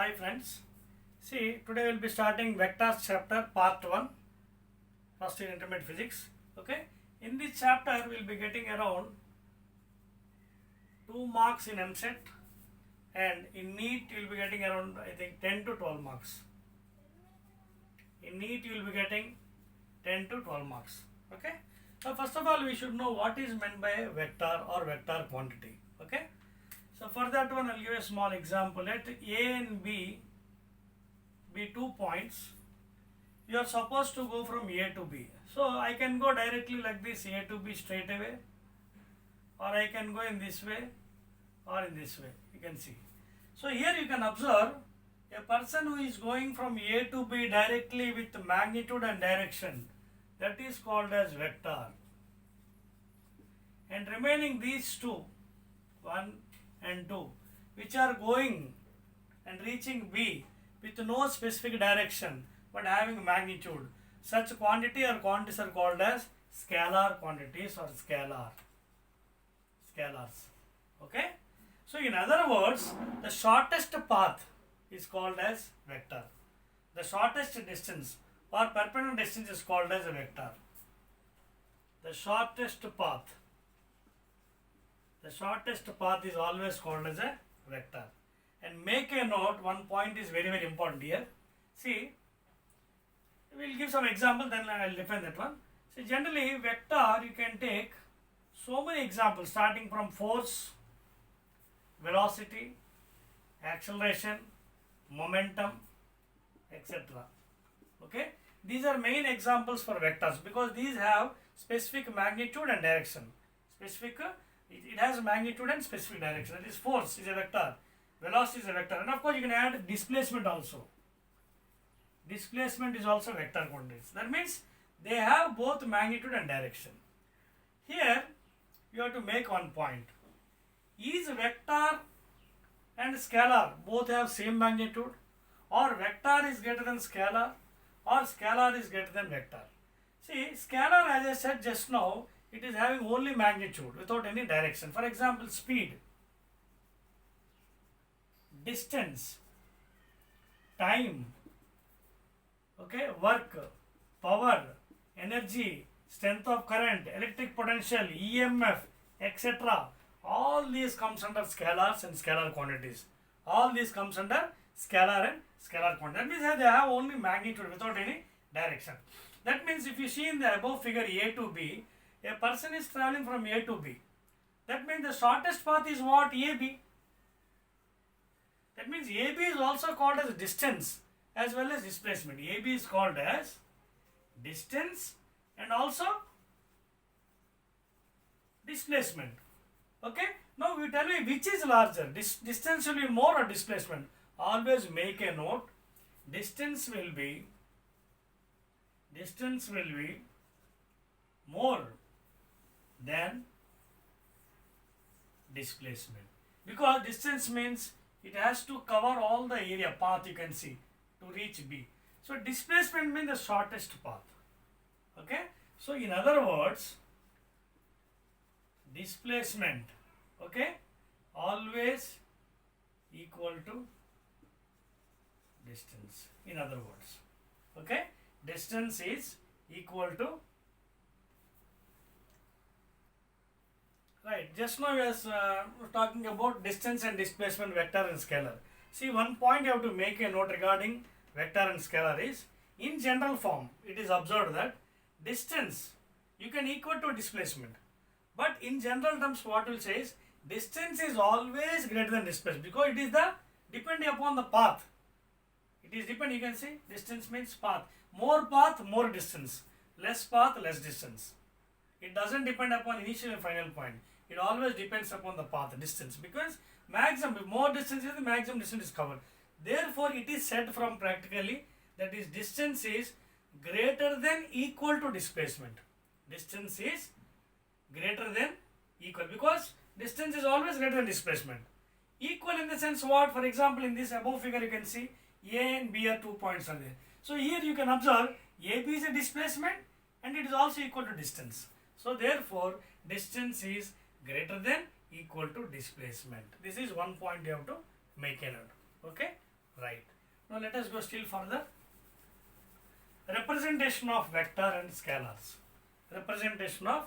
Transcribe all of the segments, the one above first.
Hi friends, see today we will be starting vectors chapter part 1, first year intermediate physics. Okay, in this chapter we will be getting around 2 marks in MSET and in NEET you will be getting around I think 10 to 12 marks. In NEET you will be getting 10 to 12 marks. Okay, so first of all we should know what is meant by a vector or vector quantity. Okay, so for that one I will give a small example. Let A and B be 2 points. You are supposed to go from A to B. So I can go directly like this, A to B straight away, or I can go in this way or in this way. You can see. So here you can observe a person who is going from A to B directly with magnitude and direction, that is called as vector. And remaining these two, 1 and 2, which are going and reaching B with no specific direction but having magnitude, such quantity or quantities are called as scalar quantities or scalars. Okay, so in other words, the shortest path is called as vector. The shortest distance or perpendicular distance is called as a vector. The shortest path is always called as a vector. And make a note, one point is very important here. See, we will give some example, then I will define that one. See, generally vector you can take so many examples starting from force, velocity, acceleration, momentum, etc. Okay, these are main examples for vectors because these have specific magnitude and direction. It has magnitude and specific direction. That is, force is a vector, velocity is a vector, and of course you can add displacement also. Displacement is also vector quantities. That means they have both magnitude and direction. Here you have to make one point. Is vector and scalar both have same magnitude, or vector is greater than scalar, or scalar is greater than vector? See, scalar, as I said just now, it is having only magnitude without any direction. For example, speed, distance, time, okay, work, power, energy, strength of current, electric potential, EMF, etc. All these comes under scalars and scalar quantities. All these comes under scalar and scalar quantities. That means they have only magnitude without any direction. That means if you see in the above figure A to B, a person is traveling from A to B. That means the shortest path is what? AB. That means AB is also called as distance as well as displacement. AB is called as distance and also displacement. Okay. Now we tell me which is larger. Distance will be more or displacement. Always make a note. Distance will be more than displacement, because distance means it has to cover all the area path you can see to reach B. So displacement means the shortest path. Okay, so in other words, displacement, okay, always equal to distance. In other words, okay, distance is equal to, right, just now we were talking about distance and displacement, vector and scalar. See, one point you have to make a note regarding vector and scalar is, in general form, it is observed that distance you can equal to displacement. But in general terms, what we will say is, distance is always greater than displacement because it is the depending upon the path. It is dependent, you can see, distance means path. More path, more distance. Less path, less distance. It doesn't depend upon initial and final point. It always depends upon the path, distance, because maximum, more distance is the maximum distance is covered. Therefore, it is said from practically that is distance is greater than equal to displacement. Distance is greater than equal because distance is always greater than displacement. Equal in the sense what? For example, in this above figure you can see A and B are 2 points are there. So here you can observe AB is a displacement and it is also equal to distance. So therefore, distance is greater than equal to displacement. This is one point you have to make a note. Okay, Right. Now let us go still further. Representation of vector and scalars. Representation of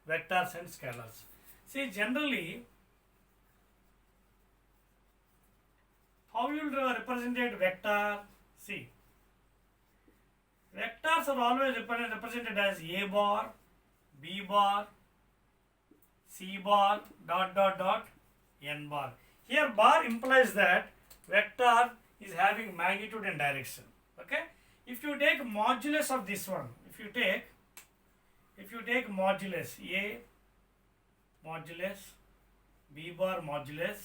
vectors and scalars. See, generally, how you will represent vector? See, vectors are always represented as A bar, B bar, C bar, dot dot dot, N bar. Here bar implies that vector is having magnitude and direction. Okay. If you take modulus of this one, if you take modulus A, modulus B bar, modulus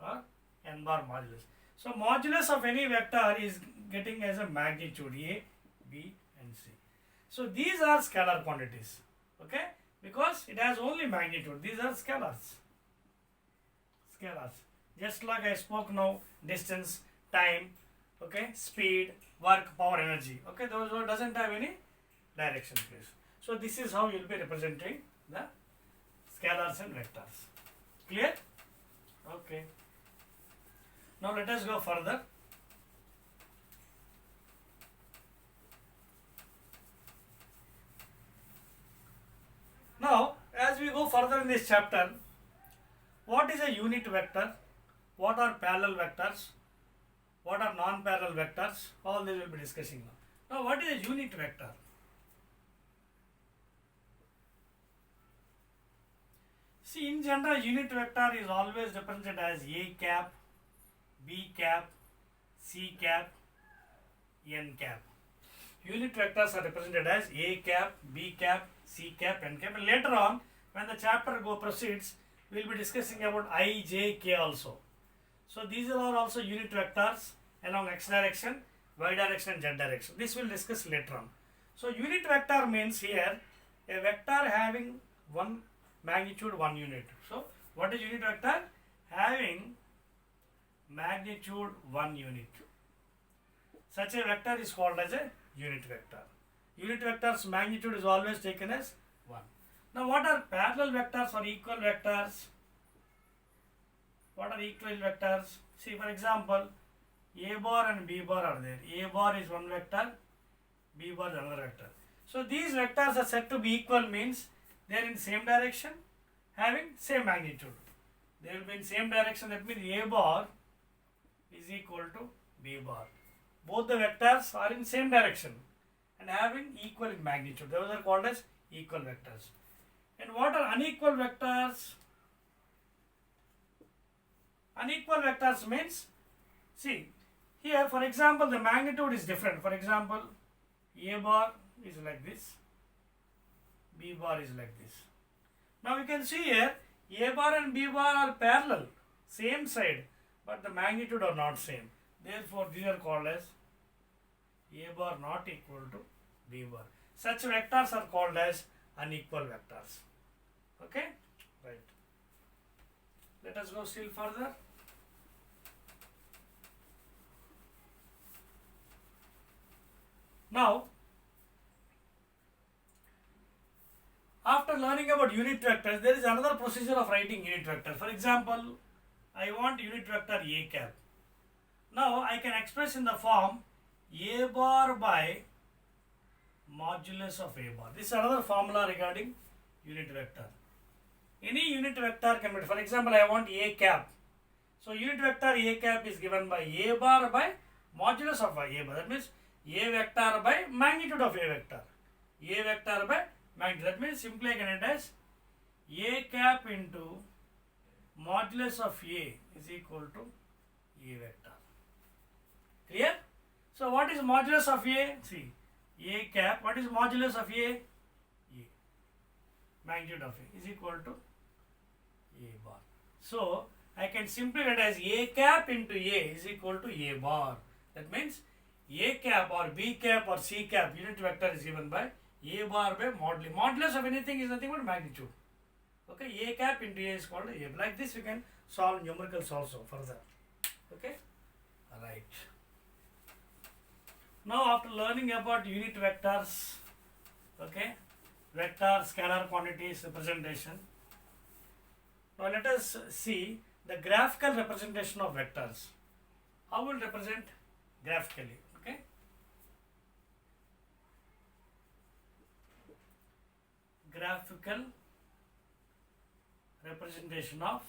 or N bar modulus. So modulus of any vector is getting as a magnitude A, B and C. So these are scalar quantities. Okay, because it has only magnitude. These are scalars. Just like I spoke now, distance, time, okay, speed, work, power, energy. Okay, those doesn't have any direction, please. So this is how you will be representing the scalars and vectors. Clear? Okay. Now let us go further. Now, as we go further in this chapter, what is a unit vector? What are parallel vectors? What are non-parallel vectors? All these will be discussing now. Now, what is a unit vector? See, in general, unit vector is always represented as A cap, B cap, C cap, N cap. Unit vectors are represented as A cap, B cap, C cap, N cap. And later on, when the chapter proceeds, we will be discussing about I, J, K also. So these are also unit vectors along x direction, y direction and z direction. This we will discuss later on. So unit vector means here a vector having one magnitude, one unit. So what is unit vector? Having magnitude 1 unit. Such a vector is called as a unit vector. Unit vector's magnitude is always taken as 1. Now what are parallel vectors or equal vectors? What are equal vectors? See, for example, A bar and B bar are there. A bar is one vector, B bar is another vector. So these vectors are said to be equal, means they are in same direction, having same magnitude. They will be in same direction, that means A bar is equal to B bar. Both the vectors are in same direction and having equal in magnitude. Those are called as equal vectors. And what are unequal vectors? Unequal vectors means, see, here for example the magnitude is different. For example, A bar is like this, B bar is like this. Now we can see here A bar and B bar are parallel, same side, but the magnitude are not same. Therefore these are called as A bar not equal to B bar. Such vectors are called as unequal vectors. Okay, right. Let us go still further. Now, after learning about unit vectors, there is another procedure of writing unit vector. For example, I want unit vector A cap. Now, I can express in the form A bar by modulus of A bar. This is another formula regarding unit vector. Any unit vector can be, for example, I want A cap. So, unit vector A cap is given by A bar by modulus of A bar. That means A vector by magnitude of A vector. A vector by magnitude. That means simply I can write as A cap into modulus of A is equal to A vector. Clear? So what is modulus of A? See, A cap. What is modulus of A? A. Magnitude of A is equal to A bar. So I can simply write as A cap into A is equal to A bar. That means A cap or B cap or C cap unit vector is given by A bar by modulus. Modulus of anything is nothing but magnitude. Okay, A cap into A is called A. Like this we can solve numericals also further. Okay, alright. Now after learning about unit vectors, okay, vector, scalar quantities, representation. Now let us see the graphical representation of vectors. How will represent graphically? Okay. Graphical representation of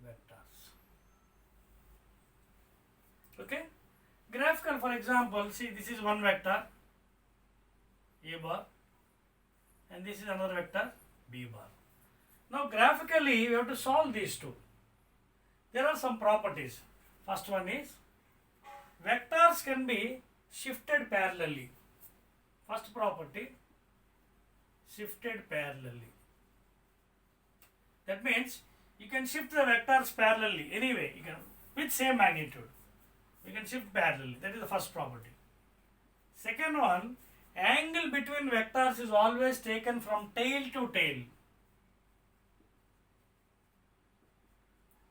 vectors. Okay. Graphical, for example, see, this is one vector A bar and this is another vector B bar. Now graphically we have to solve these two. There are some properties. First one is vectors can be shifted parallelly. First property, shifted parallelly. That means you can shift the vectors parallelly anyway, you can with same magnitude. You can shift parallelly. That is the first property. Second one, angle between vectors is always taken from tail to tail.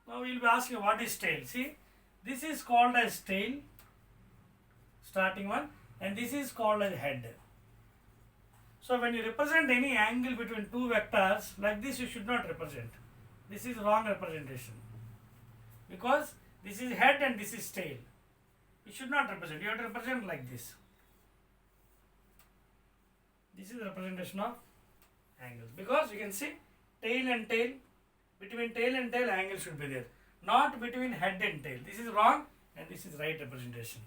Now we will be asking what is tail. See, this is called as tail, starting one, and this is called as head. So when you represent any angle between two vectors, like this you should not represent. This is wrong representation. Because this is head and this is tail. You should not represent. You have to represent like this. This is the representation of angles. Because you can see tail and tail. Between tail and tail angle should be there. Not between head and tail. This is wrong and this is right representation.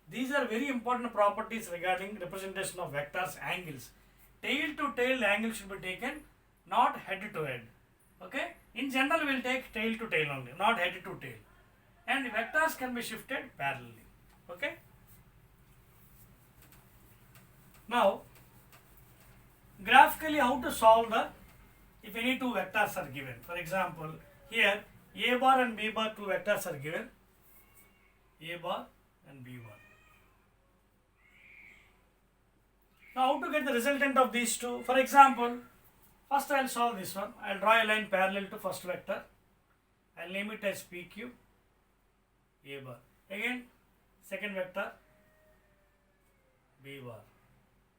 These are very important properties regarding representation of vectors, angles. Tail to tail angle should be taken, not head to head. Okay? In general we will take tail to tail only, not head to tail. And vectors can be shifted parallelly. Okay? Now, graphically how to solve the, if any two vectors are given. For example, here A bar and B bar, two vectors are given. A bar and B bar. Now how to get the resultant of these two? For example, first I will solve this one. I will draw a line parallel to first vector. I will name it as PQ, A bar. Again, second vector, B bar,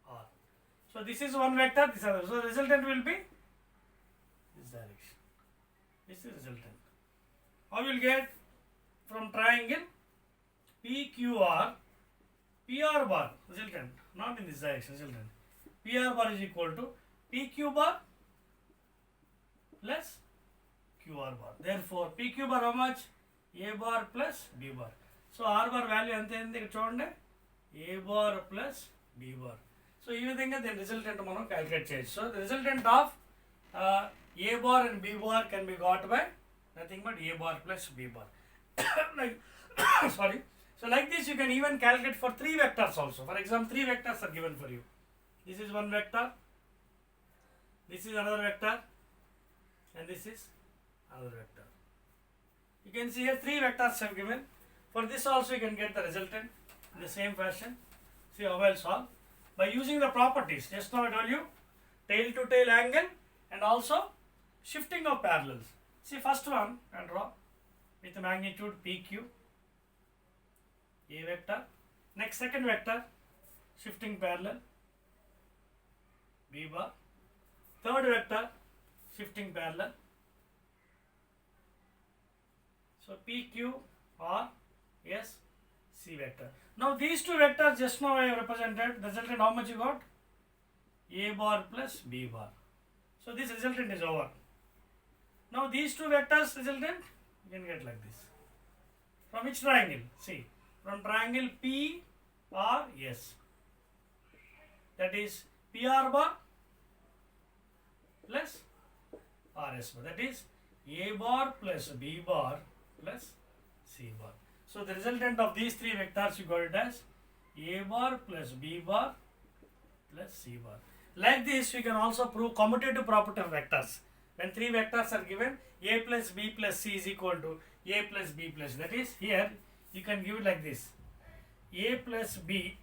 R. So this is one vector, this other. So resultant will be this direction. This is resultant. How will get from triangle PQR, PR bar, resultant, not in this direction, resultant. PR bar is equal to PQ bar plus QR bar. Therefore, PQ bar how much? A bar plus B bar. So R bar value ante indi chudandi, A bar plus B bar. So ee vidhanga then resultant manam calculate cheyachu. So the resultant of A bar and B bar can be got by nothing but A bar plus B bar. Like sorry. So like this you can even calculate for three vectors also. For example, three vectors are given for you. This is one vector, this is another vector, and this is another vector. You can see here three vectors are given. For this also you can get the resultant in the same fashion. See how I will solve. By using the properties, just now I told you, tail to tail angle and also shifting of parallels. See first one I will draw with the magnitude PQ, A vector. Next second vector, shifting parallel, B bar. Third vector, shifting parallel. So PQ or S, C vector. Now these two vectors just now I have represented. The resultant how much you got? A bar plus B bar. So this resultant is over. Now these two vectors resultant you can get like this. From which triangle? See, from triangle PRS. That is PR bar plus RS bar. That is A bar plus B bar plus C bar. So the resultant of these three vectors you got it as A bar plus B bar plus C bar. Like this we can also prove commutative property of vectors. When three vectors are given, A plus B plus C is equal to A plus B plus. That is here you can give it like this. A plus B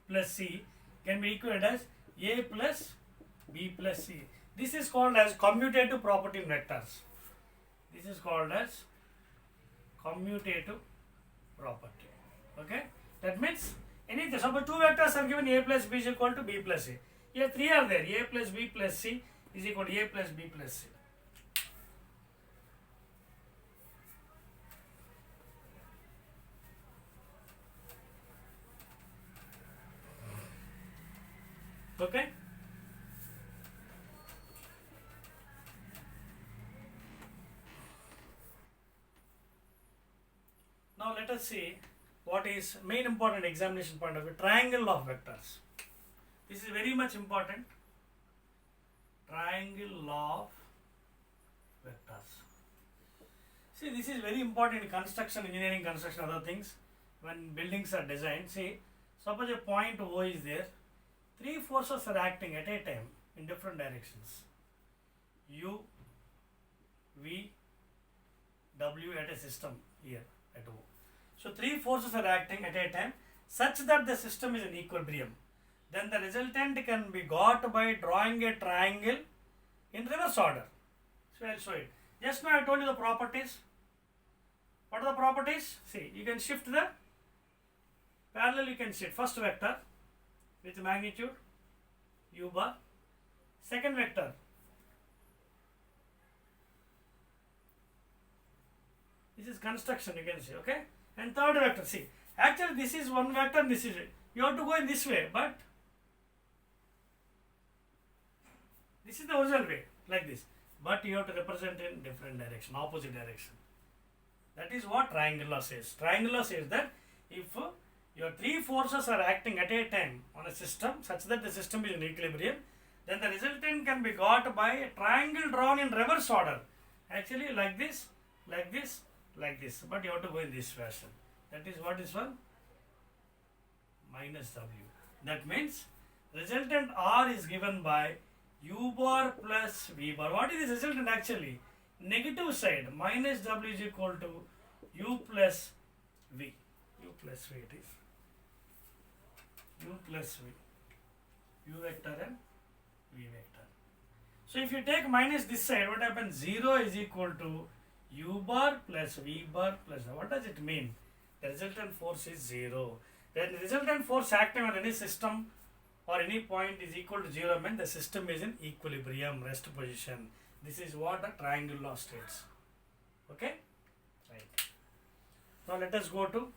plus C can be equal as A plus B plus C. This is called as commutative property in vectors. This is called as commutative property. Okay? That means anything. Suppose two vectors are given, A plus B is equal to B plus C. Here three are there. A plus B plus C is equal to A plus B plus C. Okay. Now let us see what is main important examination point of view, triangle of vectors. This is very much important. Triangle of vectors. See, this is very important in construction, engineering, construction, other things. When buildings are designed, see, suppose a point O is there, three forces are acting at a time in different directions. U, V, W at a system here at O. So three forces are acting at a time such that the system is in equilibrium. Then the resultant can be got by drawing a triangle in reverse order. So I will show it. Just now I told you the properties. What are the properties? See, you can shift the parallel, you can shift first vector with magnitude u bar, second vector this is construction, you can see, okay, and third vector. See, actually this is one vector, this is it. You have to go in this way, but this is the original way, like this, but you have to represent in different direction, opposite direction. That is what triangle law says. Triangle law says that if your three forces are acting at a time on a system such that the system is in equilibrium, then the resultant can be got by a triangle drawn in reverse order. Actually like this, like this, like this, but you have to go in this fashion. That is what is one? Minus W. That means resultant R is given by U bar plus V bar. What is this resultant actually? Negative side, minus W is equal to U plus V. U plus V it is. U plus V. U vector and V vector. So if you take minus this side, what happens? 0 is equal to U bar plus V bar plus. What does it mean? The resultant force is 0. Then the resultant force acting on any system or any point is equal to 0 means the system is in equilibrium, rest position. This is what the triangle law states. Okay? Right. Now let us go to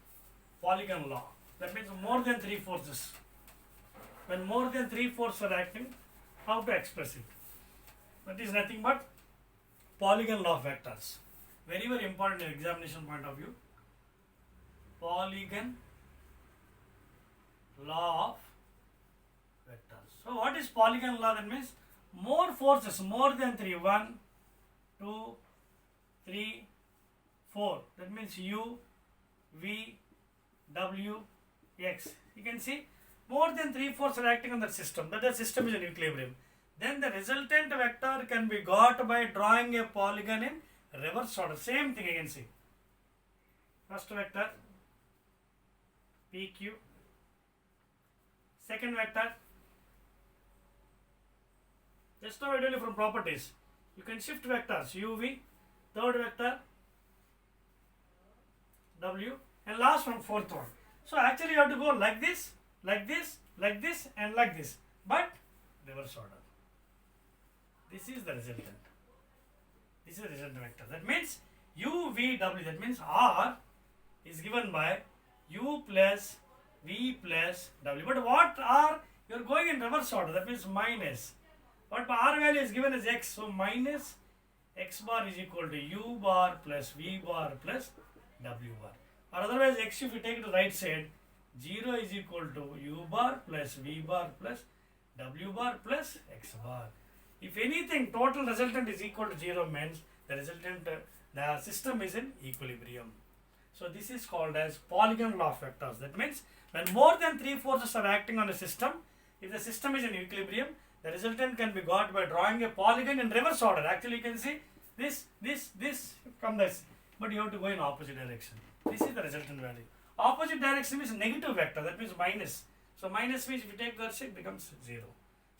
polygon law. That means more than three forces. When more than three forces are acting, how to express it? That is nothing but polygon law of vectors. Very, very important in examination point of view. Polygon law of vectors. So what is polygon law? That means more forces, more than three. 1, 2, 3, 4. That means U, V, W, X. You can see more than three forces are acting on the system. That the system is in equilibrium. Then the resultant vector can be got by drawing a polygon in reverse order. Same thing you can see. First vector PQ. Second vector. Just now I told you from properties. You can shift vectors UV. Third vector W. And last one, fourth one. So actually you have to go like this, like this, like this and like this. But reverse order. This is the resultant. This is the resultant vector. That means U, V, W. That means R is given by U plus V plus W. But what R? You are going in reverse order. That means minus. But R value is given as X. So minus X bar is equal to U bar plus V bar plus W bar. Or otherwise X, if you take it to the right side, 0 is equal to U bar plus V bar plus W bar plus X bar. If anything, total resultant is equal to 0 means the resultant, the system is in equilibrium. So this is called as polygon law of vectors. That means when more than three forces are acting on a system, if the system is in equilibrium, the resultant can be got by drawing a polygon in reverse order. Actually you can see this, come this, but you have to go in opposite direction. This is the resultant value. Opposite direction means negative vector, that means minus. So minus means if you take that shape, it becomes 0.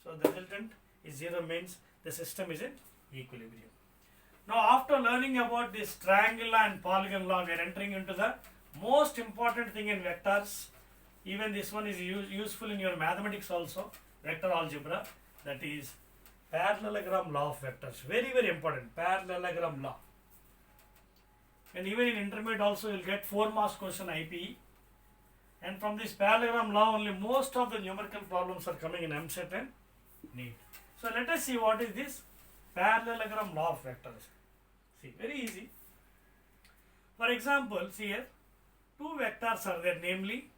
So the resultant is 0 means the system is in equilibrium. Now after learning about this triangle law and polygon law, we are entering into the most important thing in vectors. Even this one is useful in your mathematics also, vector algebra, that is parallelogram law of vectors. Very, very important, parallelogram law. And even in intermediate also you will get 4 marks question IPE. And from this parallelogram law only most of the numerical problems are coming in MCET and need. So let us see what is this parallelogram law of vectors. See, very easy. For example, see here, two vectors are there, namely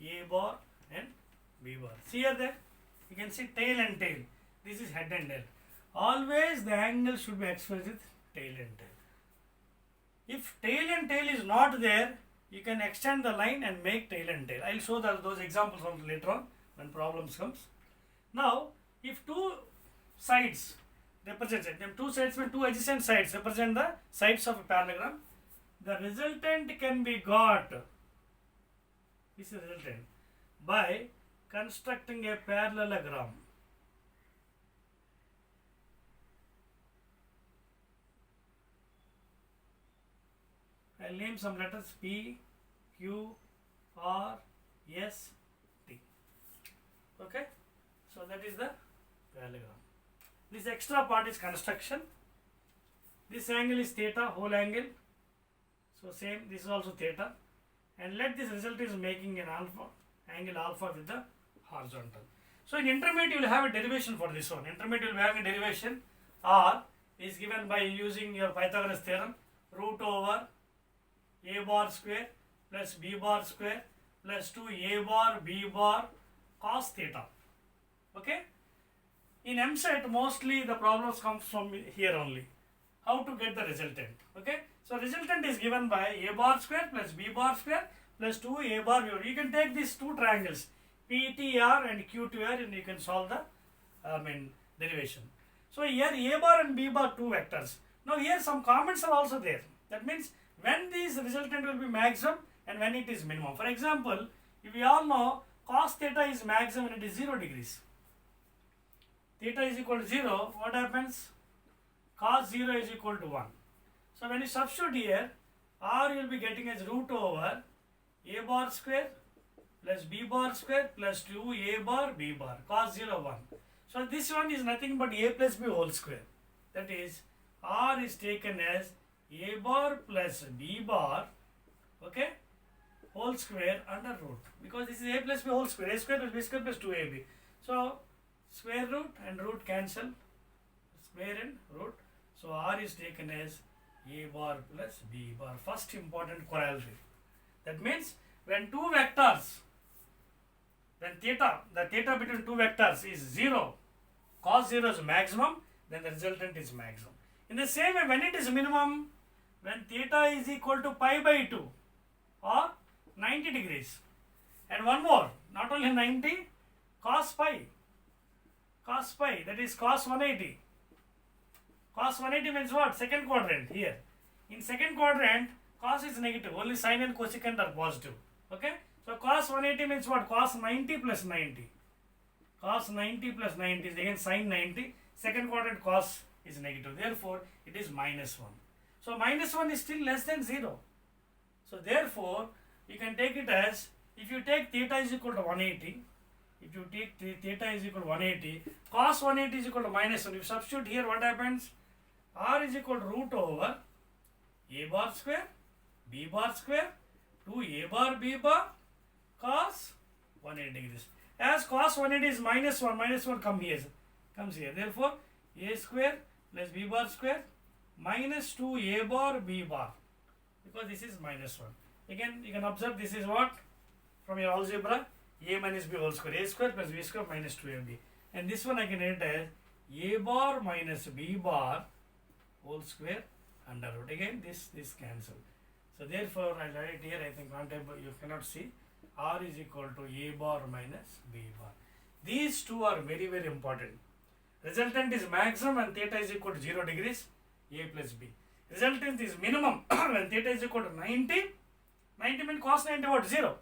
A bar and B bar. See here there, you can see tail and tail. This is head and tail. Always the angle should be expressed with tail and tail. If tail and tail is not there, you can extend the line and make tail and tail. I will show those examples later on when problems comes. Now, if two sides represent them, two sides mean two adjacent sides represent the sides of a parallelogram, the resultant can be got, this is the resultant, by constructing a parallelogram. I'll name some letters P, Q, R, S, T. Okay? So that is the parallelogram. This extra part is construction. This angle is theta, whole angle. So same, this is also theta. And let this result is making an alpha, angle alpha with the horizontal. So in intermediate you will have a derivation for this one. Intermediate you will have a derivation. R is given by using your Pythagoras theorem, root over A bar square plus B bar square plus 2A bar B bar cos theta. Okay? In MSET mostly the problems come from here only. How to get the resultant? Okay? So resultant is given by A bar square plus B bar square plus 2A bar B bar. You can take these two triangles PTR and QTR and you can solve the derivation. So here A bar and B bar two vectors. Now here some comments are also there. That means when this resultant will be maximum and when it is minimum. For example, if we all know cos theta is maximum when it is 0 degrees. Theta is equal to 0, what happens? Cos 0 is equal to 1. So when you substitute here, R you will be getting as root over A bar square plus B bar square plus 2A bar B bar, cos 0, 1. So this one is nothing but A plus B whole square. That is, R is taken as A bar plus B bar, okay, whole square under root. Because this is A plus B whole square, A square plus B square plus 2AB. So square root and root cancel, square and root. So R is taken as A bar plus B bar. First important corollary. That means when two vectors, when theta, the theta between two vectors is 0, cos 0 is maximum, then the resultant is maximum. In the same way, when it is minimum, when theta is equal to pi by 2 or 90 degrees. And one more, not only 90, cos pi, that is cos 180. Cos 180 means what? Second quadrant here. In second quadrant, cos is negative, only sine and cosecant are positive. Okay? So cos 180 means what? Cos 90 plus 90. Cos 90 plus 90 is again sine 90. Second quadrant cos is negative. Therefore, it is minus 1. So minus 1 is still less than 0. So therefore, you can take it as, if you take theta is equal to 180, if you take theta is equal to 180, cos 180 is equal to minus 1. If you substitute here, what happens? R is equal to root over A bar square, B bar square, 2A bar B bar, cos 180 degrees. As cos 180 is minus 1 comes here. Therefore, A square plus B bar square minus 2A bar B bar, because this is minus 1. Again, you can observe this is what? From your algebra, A minus B whole square. A square plus B square minus 2AB. And this one I can write as A bar minus B bar whole square under root. Again, this cancel. So therefore, I write here, I think you cannot see, R is equal to A bar minus B bar. These two are very, very important. Resultant is maximum when theta is equal to 0 degrees, A plus B. Resultant is minimum when theta is equal to 90. 90 means cos 90 what? 0.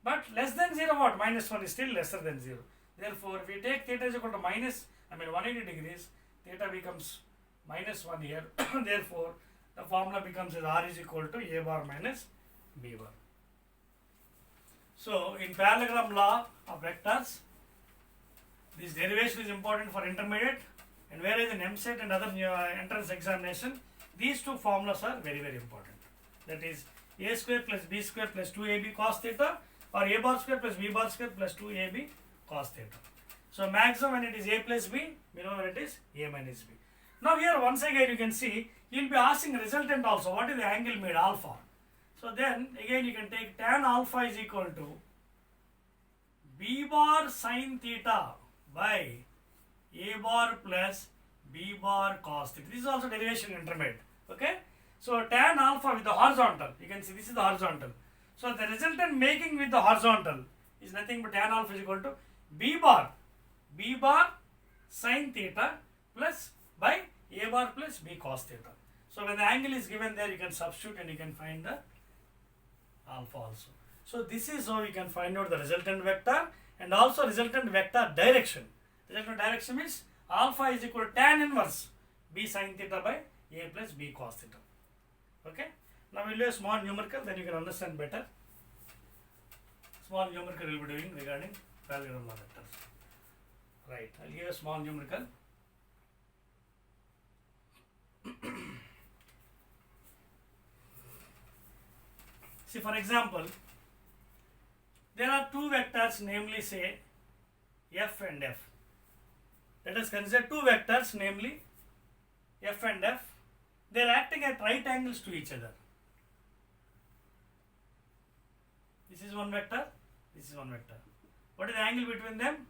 But less than 0 what? Minus 1 is still lesser than 0. Therefore, if we take theta is equal to 180 degrees, theta becomes minus 1 here. Therefore, the formula becomes as R is equal to A bar minus B bar. So, in parallelogram law of vectors, this derivation is important for intermediate, and whereas in MSET and other entrance examination, these two formulas are very, very important. That is A square plus B square plus 2AB cos theta, or A bar square plus B bar square plus 2AB cos theta. So maximum when it is a plus b, minimum when it is a minus b. Now here once again you can see, you will be asking resultant also, what is the angle made, alpha. So then again you can take tan alpha is equal to b bar sin theta by a bar plus b bar cos theta. This is also derivation intermediate. Okay. So tan alpha with the horizontal, you can see this is the horizontal. So the resultant making with the horizontal is nothing but tan alpha is equal to b bar sin theta plus by a bar plus b cos theta. So when the angle is given there, you can substitute and you can find the alpha also. So this is how we can find out the resultant vector and also resultant vector direction. Resultant direction means alpha is equal to tan inverse b sin theta by a plus b cos theta. Okay. Now we'll do a small numerical, then you can understand better. Small numerical we'll be doing regarding parallelogram law vectors. Right. I'll give a small numerical. See, for example, there are two vectors, namely say f and f. Let us consider two vectors, namely f and f. They are acting at right angles to each other. This is one vector, this is one vector. What is the angle between them?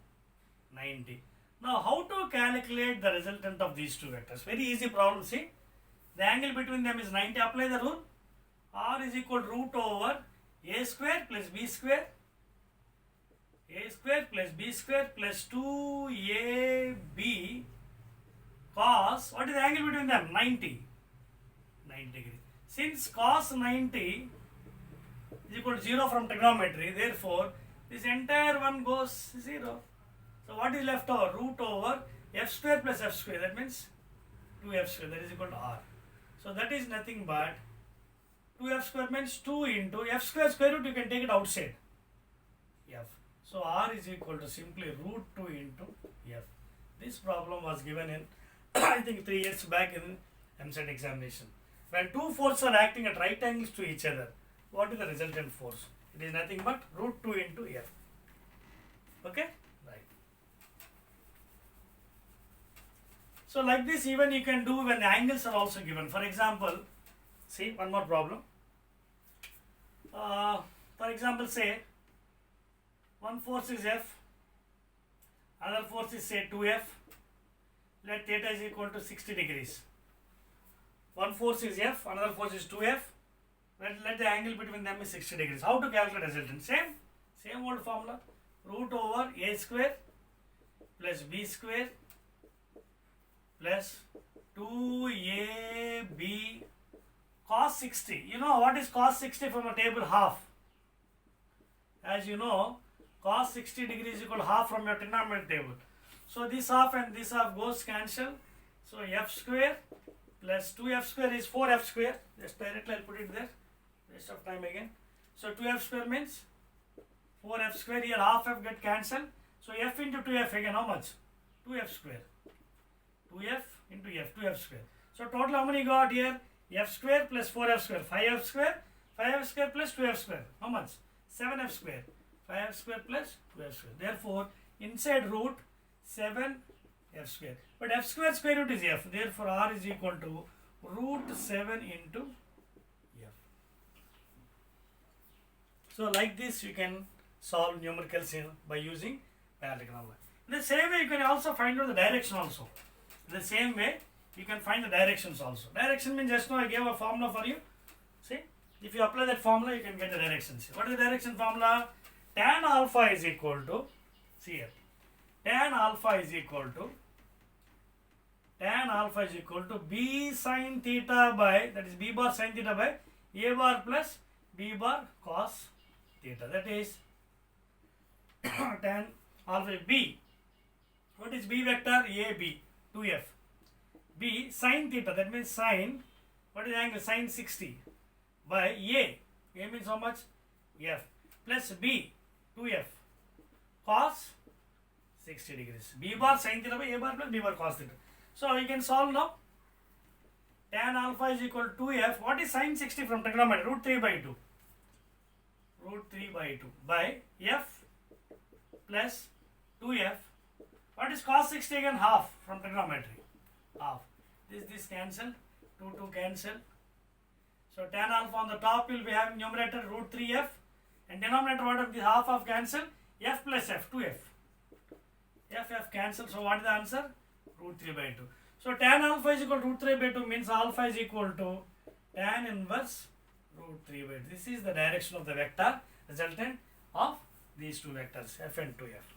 90. Now, how to calculate the resultant of these two vectors? Very easy problem. See, the angle between them is 90. Apply the rule. R is equal to root over a square plus b square. A square plus b square plus 2ab cos. What is the angle between them? 90. 90 degree. Since cos 90 is equal to 0 from trigonometry, therefore this entire one goes 0. So what is left over? Root over f square plus f square. That means 2f square. That is equal to r. So that is nothing but 2f square means 2 into f square square root. You can take it outside. F. So r is equal to simply root 2 into f. This problem was given in I think 3 years back in MSET examination. When two forces are acting at right angles to each other, what is the resultant force? It is nothing but root 2 into f. Okay? Right. So like this even you can do when the angles are also given. For example, see one more problem. For example, say one force is f, other force is say 2f. Let theta is equal to 60 degrees. One force is f, another force is 2f. Let the angle between them is 60 degrees. How to calculate resultant? Same old formula. Root over a square plus b square plus 2ab cos 60. You know what is cos 60 from a table? Half. As you know, cos 60 degrees is equal to half from your trigonometry table. So this half and this half goes cancel. So f square plus 2f square is 4f square. Just directly I'll put it there. Waste of time again. So 2f square means 4f square. Here half f get cancelled. So f into 2f again how much? 2f square. 2f into f, 2f square. So total how many got here? F square plus 4f square, 5f square, 5f square plus 2f square. How much? 7f square. 5f square plus 2f square. Therefore, inside root 7f square. But f square square root is f. Therefore, r is equal to root 7 into f. So, like this you can solve numericals by using parallelogram. In the same way, you can also find out the direction also. In the same way, you can find the directions also. Direction means just now I gave a formula for you. See, if you apply that formula, you can get the directions. What is the direction formula? Tan alpha is equal to, see here, tan alpha is equal to b sin theta by, that is b bar sin theta by a bar plus b bar cos theta. That is tan alpha b. What is b vector? A b, 2f. B sin theta, that means sin, what is the angle? Sin 60 by A. A means how much? F. Plus B, 2f, cos 60 degrees. B bar sin theta by A bar plus B bar cos theta. So you can solve now. Tan alpha is equal to 2f. What is sin 60 from trigonometry? Root 3 by 2. Root 3 by 2 by f plus 2f What is cos 60 again? Half from trigonometry. Half. This cancel. 2 cancel. So tan alpha on the top will be having numerator root 3f and denominator what of the half of cancel? F plus f, 2f. F cancel. So what is the answer? Root 3 by 2. So tan alpha is equal to root 3 by 2 means alpha is equal to tan inverse root 3 by 2. This is the direction of the vector resultant of these two vectors f and 2f.